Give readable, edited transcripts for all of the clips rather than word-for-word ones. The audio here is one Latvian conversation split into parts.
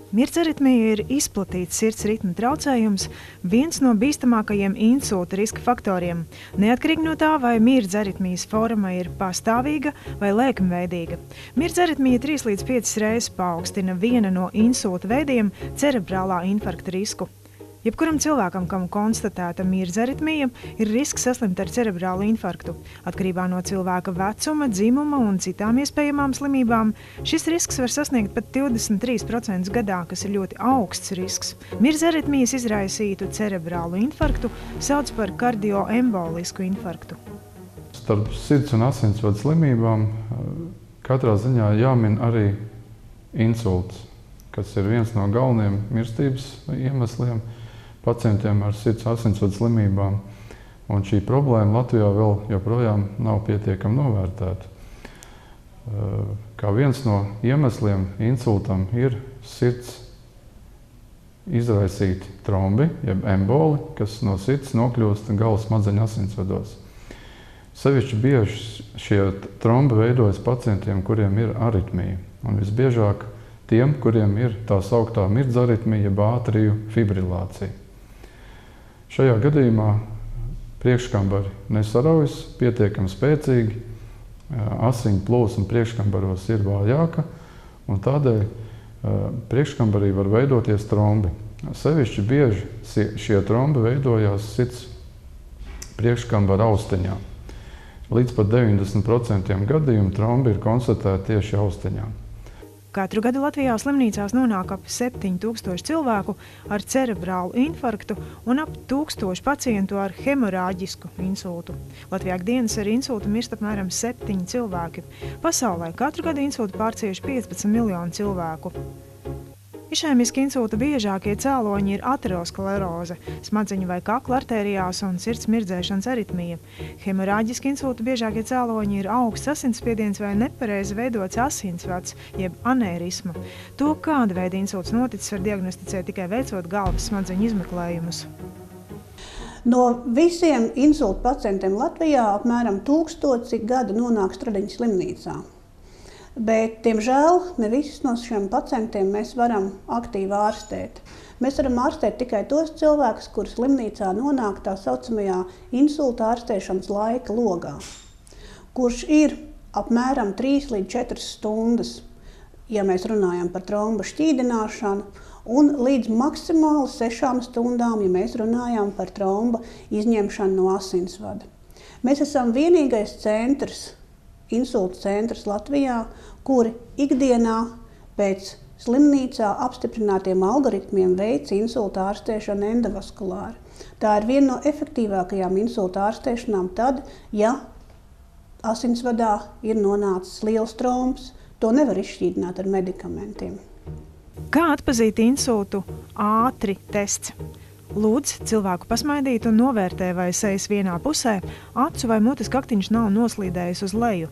Mirdzaritmija ir izplatīts sirds ritma traucējums, viens no bīstamākajiem insulta riska faktoriem, neatkarīgi no tā, vai mirdzaritmijas forma ir pastāvīga vai lēkmveidīga. Mirdzaritmija 3 līdz 5 reizes paaugstina viena no insulta veidiem cerebrālā infarkta risku. Jebkuram cilvēkam, kam konstatēta mirdzaritmija, ir risks saslimt ar cerebrālu infarktu. Atkarībā no cilvēka vecuma, dzimuma un citām iespējamām slimībām, šis risks var sasniegt pat 23% gadā, kas ir ļoti augsts risks. Mirdzaritmijas izraisītu cerebrālu infarktu sauc par kardioembolisku infarktu. Starp sirds un asinsvadu slimībām katrā ziņā jāmin arī insults, kas ir viens no galvenajiem mirstības iemesliem pacientiem ar sirds asinsvadu slimībām. Un šī problēma Latvijā vēl joprojām nav pietiekami novērtēta. Kā viens no iemesliem insultam ir sirds izraisīti trombi, jeb emboli, kas no sirds nokļūst galvas smadzeņu asinsvados. Sevišķi bieži šie trombi veidojas pacientiem, kuriem ir aritmija. Un visbiežāk tiem, kuriem ir tā sauktā mirdzaritmija, jeb ātriju fibrilācija. Šajā gadījumā priekškambari nesaraujas pietiekami spēcīgi, asiņu plūsma priekškambaros ir vājāka, un tādēļ priekškambarī var veidoties trombi. Sevišķi bieži šie trombi veidojās sirds priekškambara austiņā. Līdz pat 90% gadījumu trombi ir konstatēti tieši austiņā. Katru gadu Latvijā slimnīcās nonāk ap 7000 cilvēku ar cerebrālu infarktu un ap 1000 pacientu ar hemorāģisku insultu. Latvijā ikdienas ar insultu mirst apmēram 7 cilvēki. Pasaulē katru gadu insultu pārcieš 15 miljonu cilvēku. Išēmiski insulta biežākie cēloņi ir ateroskleroze, smadzeņu vai kakla artērijās un sirds mirdzēšanas aritmija. Hemorāģiski insulta biežākie cēloņi ir augsts asinsspiediens vai nepareizi veidots asinsvads, jeb anērisma. To, kāda veida insults noticis, var diagnosticēt tikai veicot galvas smadzeņu izmeklējumus. No visiem insulta pacientiem Latvijā apmēram 1000 gadu nonāk Stradiņas slimnīcā. Bet, diemžēl, ne visus no šiem pacientiem mēs varam aktīvi ārstēt. Mēs varam ārstēt tikai tos cilvēkus, kuri slimnīcā nonāk tā saucamajā insulta ārstēšanas laika logā, kurš ir apmēram 3 līdz 4 stundas, ja mēs runājam par trombu šķīdināšanu, un līdz maksimāli 6 stundām, ja mēs runājam par trombu izņemšanu no asinsvada. Mēs esam vienīgais insulta centrs Latvijā, kuri ikdienā pēc slimnīcā apstiprinātiem algoritmiem veic insulta ārstēšanu endovaskulāri. Tā ir viena no efektīvākajām insulta ārstēšanām tad, ja asinsvadā ir nonācis liels trombs. To nevar izšķīdināt ar medikamentiem. Kā atpazīt insultu? Ātri tests. Lūdz cilvēku pasmaidīt un novērtē, vai sejas vienā pusē, acu vai mutes kaktiņš nav noslīdējis uz leju.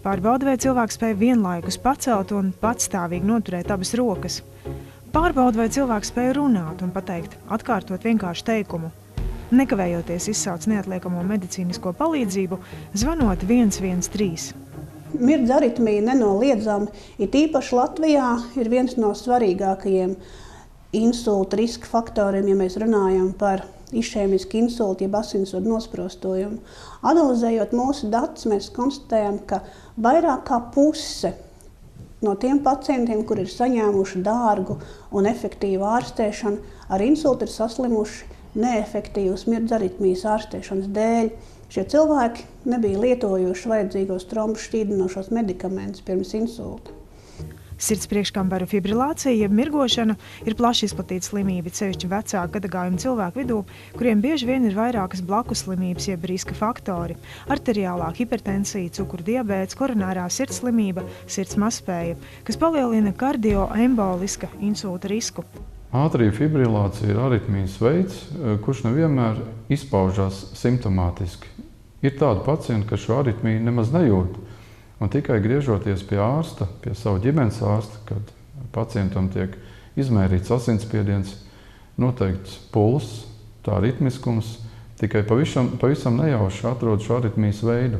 Pārbauda, vai cilvēks spēj vienlaikus pacelt un patstāvīgi noturēt abas rokas. Pārbauda, vai cilvēks spēj runāt un pateikt, atkārtot vienkāršu teikumu. Nekavējoties izsauc neatliekamo medicīnisko palīdzību, zvanot 113. Mirdzaritmija nenoliedzami, it īpaši Latvijā, ir viens no svarīgākajiem insulta riska faktoriem, ja mēs runājam par išēmisku insultu, jeb asinsvadu nosprostojumu. Analizējot mūsu datus, mēs konstatējam, ka vairāk kā puse no tiem pacientiem, kuri ir saņēmuši dārgu un efektīvu ārstēšanu, ar insultu ir saslimuši neefektīvas mirdzaritmijas ārstēšanas dēļ. Šie cilvēki nebija lietojuši vajadzīgos trombu šķīdinošos medikamentus pirms insulta. Sirds priekškambaru fibrilācija, jeb mirgošana, ir plaši izplatīta slimība, sevišķi vecāku gadagājumu cilvēku vidū, kuriem bieži vien ir vairākas blakus slimības, jeb riska faktori – arteriālā hipertensija, cukuru diabēts, koronārā sirds slimība, sirds mazspēja, kas palielina kardioemboliska insulta risku. Ātrija fibrilācija ir aritmijas veids, kurš nevienmēr izpaužās simptomātiski. Ir tādi pacienti, kas šo aritmiju nemaz nejūt. Un tikai griežoties pie ārsta, pie savu ģimenes ārsta, kad pacientam tiek izmērīts asinsspiediens, noteikts pulss, tā ritmiskums, tikai pavisam nejauši atrod šo aritmijas veidu.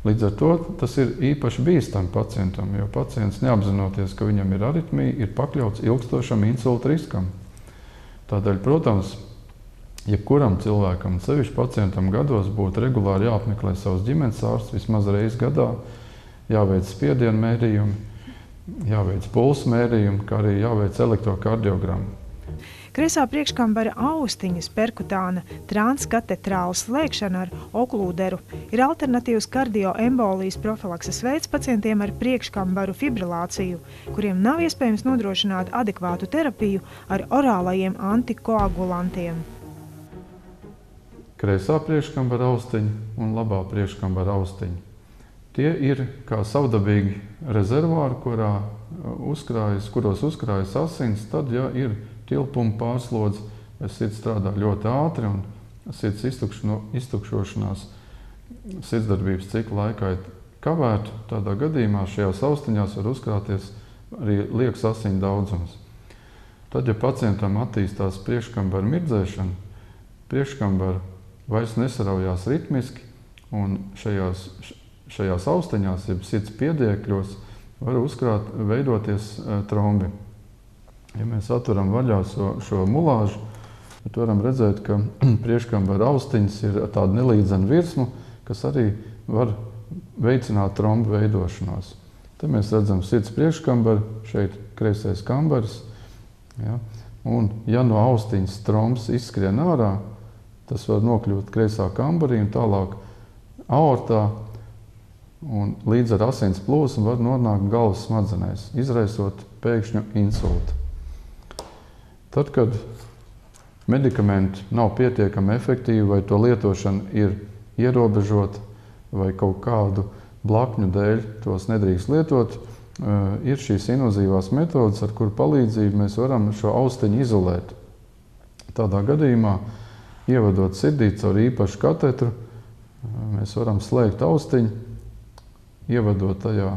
Līdz ar to tas ir īpaši bīstami pacientam, jo pacients neapzinoties, ka viņam ir aritmija, ir pakļauts ilgstošam insulta riskam. Tādēļ, protams, jebkuram cilvēkam, sevišķi pacientam gados, būtu regulāri jāapmeklē savus ģimenes ārsts vismaz reizi gadā, jāveic spiedienu mērījumi, jāveic pulsu mērījumi, kā arī jāveic elektrokardiogramma. Kreisā priekškambara austiņas perkutāna transkatetrāla slēgšana ar oklūderu ir alternatīvs kardioembolijas profilakses veids pacientiem ar priekškambaru fibrilāciju, kuriem nav iespējams nodrošināt adekvātu terapiju ar orālajiem antikoagulantiem. Kreisā priekškambara austiņa un labā priekškambara austiņa. Tie ir kā savdabīgi rezervāri, kuros uzkrājas asins, tad, ja ir tilpuma pārslodze, vai sirds strādā ļoti ātri un sirds iztukšošanās sirdsdarbības cikla laikā ir kavēta, tādā gadījumā šajās austiņās var uzkrāties arī liekas asiņu daudzums. Tad, ja pacientam attīstās priekškambara mirdzēšana, priekškambara vairs nesaraujās ritmiski un šajās austiņās, jeb sirds piediekļos, var veidoties trombi. Ja mēs atveram vaļā šo mulāžu, tad varam redzēt, ka priekškambara austiņas ir tāda nelīdzena virsma, kas arī var veicināt trombu veidošanos. Te mēs redzam sirds priekškambaru, šeit kreisais kambaris. Ja? Un ja no austiņas trombs izskrien ārā, tas var nokļūt kreisā kambarī un tālāk aortā, un līdz ar asins plūsmu var nonākt galvas smadzenēs, izraisot pēkšņu insultu. Tad, kad medikamenti nav pietiekami efektīvi, vai to lietošana ir ierobežota, vai kaut kādu blakņu dēļ tos nedrīkst lietot, ir šīs invazīvās metodes, ar kuru palīdzību mēs varam šo austiņu izolēt. Tādā gadījumā, ievadot sirdī caur īpašu katetru, mēs varam slēgt austiņu, ievadot tajā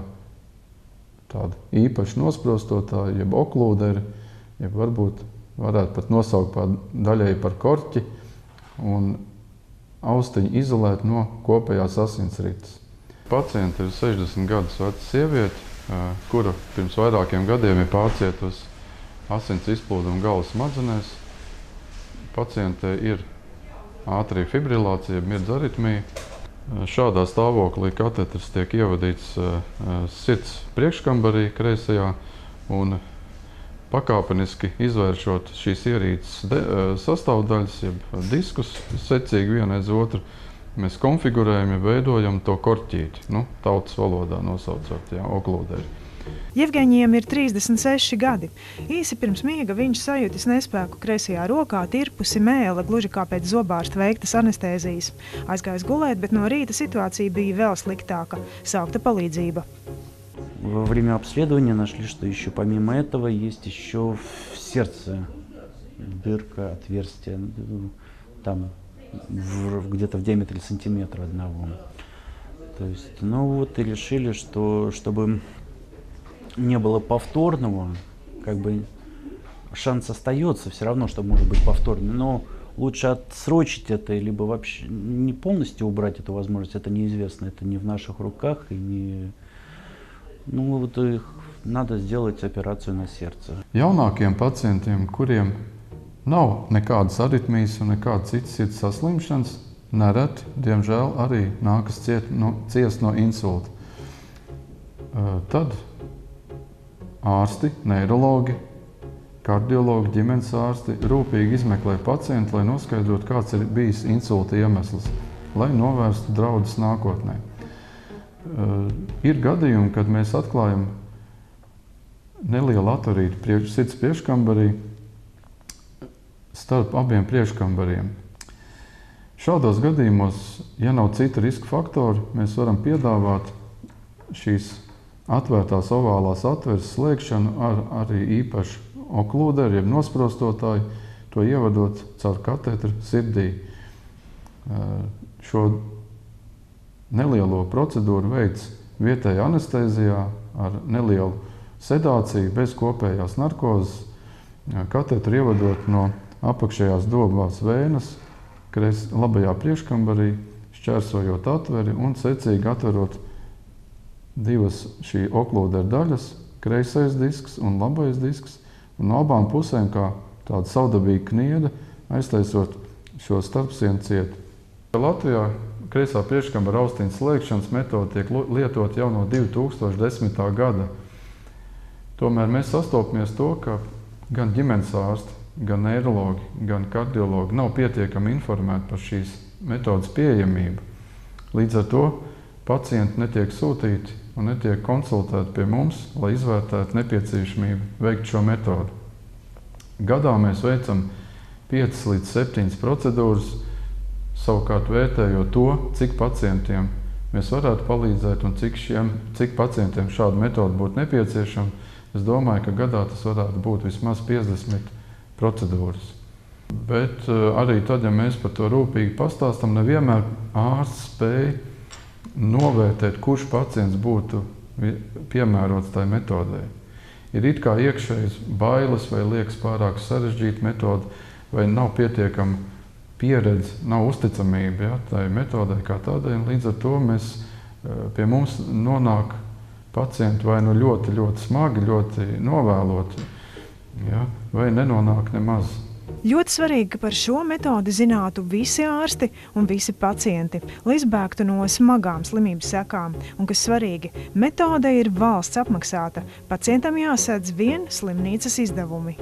tādu īpašu nosprostotāju, jeb oklūderi, jeb varbūt varētu pat nosaukt daļēji par korķi, un austiņu izolēt no kopējās asinsrites. Paciente ir 60 gadus veca sieviete, kura pirms vairākiem gadiem ir pārcietusi asins izplūdumu galvas smadzenēs. Pacientei ir ātrija fibrilācija, mirdz aritmija. Šādā stāvoklī katetrs tiek ievadīts sirds priekškambarī kreisajā un pakāpeniski izvēršot šīs ierīces sastāvdaļas, jeb diskus, secīgi vienu aiz otru, mēs konfigurējam, ja veidojam to korķīti, tautas valodā nosaucot, oklūderi. Jevgeņijam ir 36 gadi. Īsi pirms miega viņš sajūtis nespēku kreisajā rokā, tirpusi mēle, gluži kā pēc zobārsta veiktas anestēzijas. Aizgājis gulēt, bet no rīta situācija bija vēl sliktāka. Saukta palīdzība. Во время обследования нашли, что еще помимо этого есть еще в сердце дырка, отверстие, там где-то в диаметре сантиметра одного. То есть, и решили, что чтобы не было повторного, шанс остается все равно, что может быть повторный, но лучше отсрочить это, либо вообще не полностью убрать эту возможность, это неизвестно, это не в наших руках, и не... надо сделать операцию на сердце. Jaunākiem pacientiem, kuriem nav nekādas aritmijas un nekādas citas sirds saslimšanas, nereti, diemžēl, arī nākas ciest no insulta. Tad ārsti, neirologi, kardiologi, ģimenes ārsti rūpīgi izmeklē pacientu, lai noskaidrotu, kāds ir bijis insulta iemesls, lai novērstu draudus nākotnē. Ir gadījumi, kad mēs atklājam nelielu atorīti sirds priekškambarī starp abiem priekškambariem. Šādos gadījumos, ja nav cita riska faktori, mēs varam piedāvāt šīs atvērtās ovālās atveres slēgšanu ar arī īpašu oklūderi, jeb nosprostotāju, to ievadot caur katetru sirdī. Šo nelielo procedūru veids vietējā anestēzijā ar nelielu sedāciju, bez kopējās narkozes, katetru ievadot no apakšējās dobās vēnas, labajā priekškambarī, šķērsojot atveri un secīgi atverot divas šī oklūdera daļas, kreisais disks un labais disks, un no abām pusēm kā tāda savdabīga kniede aiztaisot šo starpsienu cietu. Latvijā kreisā priekškambara austiņas slēgšanas metode tiek lietot jau no 2010. gada. Tomēr mēs sastopamies to, ka gan ģimenes ārsti, gan neirologi, gan kardiologi nav pietiekami informēti par šīs metodas pieejamību. Līdz ar to pacienti netiek sūtīti un netiek konsultēti pie mums, lai izvērtētu nepieciešamību veikt šo metodu. Gadā mēs veicam 5 līdz 7 procedūras, savukārt vērtējot to, cik pacientiem mēs varētu palīdzēt un cik pacientiem šāda metoda būtu nepieciešama. Es domāju, ka gadā tas varētu būt vismaz 50 procedūras. Bet arī tad, ja mēs par to rūpīgi pastāstam, nevienmēr ārsts spēj novērtēt, kurš pacients būtu piemērots tai metodei. Ir it kā iekšējas bailes vai liekas pārāk sarežģīta metode, vai nav pietiekama pieredze, nav uzticamība tai metodei kā tādai. Līdz ar to pie mums nonāk pacienti vai nu ļoti, ļoti smagi, ļoti novēloti, vai nenonāk nemaz. Ļoti svarīgi, ka par šo metodi zinātu visi ārsti un visi pacienti, lai izbēgtu no smagām slimības sekām. Un, kas svarīgi, metode ir valsts apmaksāta. Pacientam jāsadz vien slimnīcas izdevumi.